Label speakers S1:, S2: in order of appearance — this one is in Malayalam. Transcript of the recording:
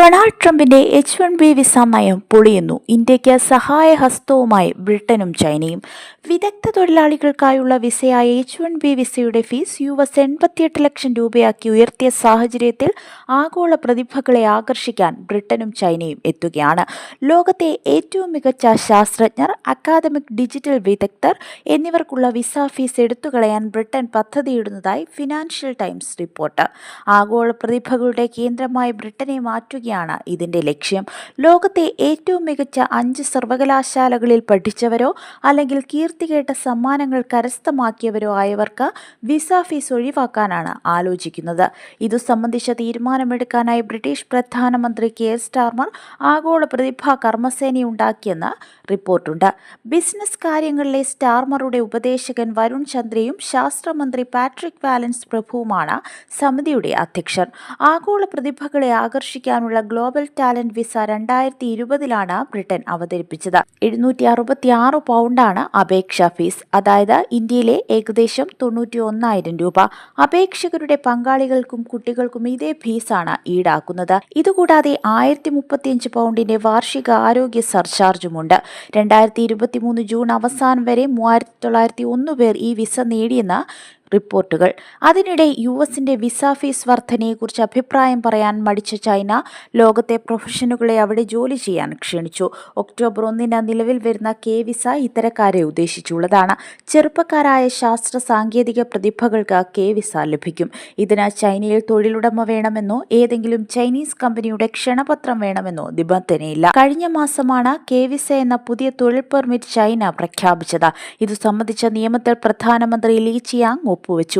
S1: ഡൊണാൾഡ് ട്രംപിന്റെ H-1B വിസ നയം പൊളിയുന്നു. ഇന്ത്യയ്ക്ക് സഹായഹസ്തവുമായി ബ്രിട്ടനും ചൈനയും. വിദഗ്ധ തൊഴിലാളികൾക്കായുള്ള വിസയായ H-1B വിസയുടെ ഫീസ് $88 ലക്ഷം രൂപയാക്കി ഉയർത്തിയ സാഹചര്യത്തിൽ ആഗോള പ്രതിഭകളെ ആകർഷിക്കാൻ ബ്രിട്ടനും ചൈനയും എത്തുകയാണ്. ലോകത്തെ ഏറ്റവും മികച്ച ശാസ്ത്രജ്ഞർ, അക്കാദമിക് ഡിജിറ്റൽ വിദഗ്ധർ എന്നിവർക്കുള്ള വിസ ഫീസ് എടുത്തുകളയാൻ ബ്രിട്ടൻ പദ്ധതിയിടുന്നതായി ഫിനാൻഷ്യൽ ടൈംസ് റിപ്പോർട്ട്. ആഗോള പ്രതിഭകളുടെ കേന്ദ്രമായി ബ്രിട്ടനെ മാറ്റുകയാണ് ഇതിന്റെ ലക്ഷ്യം. ലോകത്തെ ഏറ്റവും മികച്ച 5 സർവകലാശാലകളിൽ പഠിച്ചവരോ അല്ലെങ്കിൽ കീർത്തികേട്ട സമ്മാനങ്ങൾ കരസ്ഥമാക്കിയവരോ ആയവർക്ക് വിസ ഫീസ് ഒഴിവാക്കാനാണ് ആലോചിക്കുന്നത്. ഇതു സംബന്ധിച്ച തീരുമാനമെടുക്കാനായി ബ്രിട്ടീഷ് പ്രധാനമന്ത്രി കെയർ സ്റ്റാർമർ ആഗോള പ്രതിഭാ കർമ്മസേനയുണ്ടാക്കിയെന്ന് റിപ്പോർട്ടുണ്ട്. ബിസിനസ് കാര്യങ്ങളിലെ സ്റ്റാർമറുടെ ഉപദേശകൻ വരുൺ ചന്ദ്രയും ശാസ്ത്രമന്ത്രി പാട്രിക് വാലൻസ് പ്രഭുവുമാണ് സമിതിയുടെ അധ്യക്ഷർ. ആഗോള പ്രതിഭകളെ ആകർഷിക്കാനുള്ള ഗ്ലോബൽ ടാലന്റ് വിസ 2020 ബ്രിട്ടൻ അവതരിപ്പിച്ചത്. 766 പൗണ്ടാണ് അപേക്ഷാ ഫീസ്, അതായത് ഇന്ത്യയിലെ ഏകദേശം 91,000 രൂപ. അപേക്ഷകരുടെ പങ്കാളികൾക്കും കുട്ടികൾക്കും ഇതേ ഫീസാണ് ഈടാക്കുന്നത്. ഇതുകൂടാതെ 1035 പൗണ്ടിന്റെ വാർഷിക ആരോഗ്യ സർചാർജുമുണ്ട്. 2023 ജൂൺ അവസാനം വരെ 3901 പേർ ഈ വിസ നേടിയെന്ന് റിപ്പോർട്ടുകൾ. അതിനിടെ യുഎസിന്റെ വിസ ഫീസ് വർധനയെക്കുറിച്ച് അഭിപ്രായം പറയാൻ മടിച്ച ചൈന ലോകത്തെ പ്രൊഫഷനുകളെ അവിടെ ജോലി ചെയ്യാൻ ക്ഷണിച്ചു. ഒക്ടോബർ 1 നിലവിൽ വരുന്ന കെ വിസ ഇത്തരക്കാരെ ഉദ്ദേശിച്ചുള്ളതാണ്. ചെറുപ്പക്കാരായ ശാസ്ത്ര സാങ്കേതിക പ്രതിഭകൾക്ക് കെ വിസ ലഭിക്കും. ഇതിന് ചൈനയിൽ തൊഴിലുടമ വേണമെന്നോ ഏതെങ്കിലും ചൈനീസ് കമ്പനിയുടെ ക്ഷണപത്രം വേണമെന്നോ നിബന്ധനയില്ല. കഴിഞ്ഞ മാസമാണ് കെ വിസ എന്ന പുതിയ തൊഴിൽ പെർമിറ്റ് ചൈന പ്രഖ്യാപിച്ചത്. ഇതു സംബന്ധിച്ച നിയമത്തിൽ പ്രധാനമന്ത്രി ലീ ചിയാങ് ഒപ്പുവെച്ചു.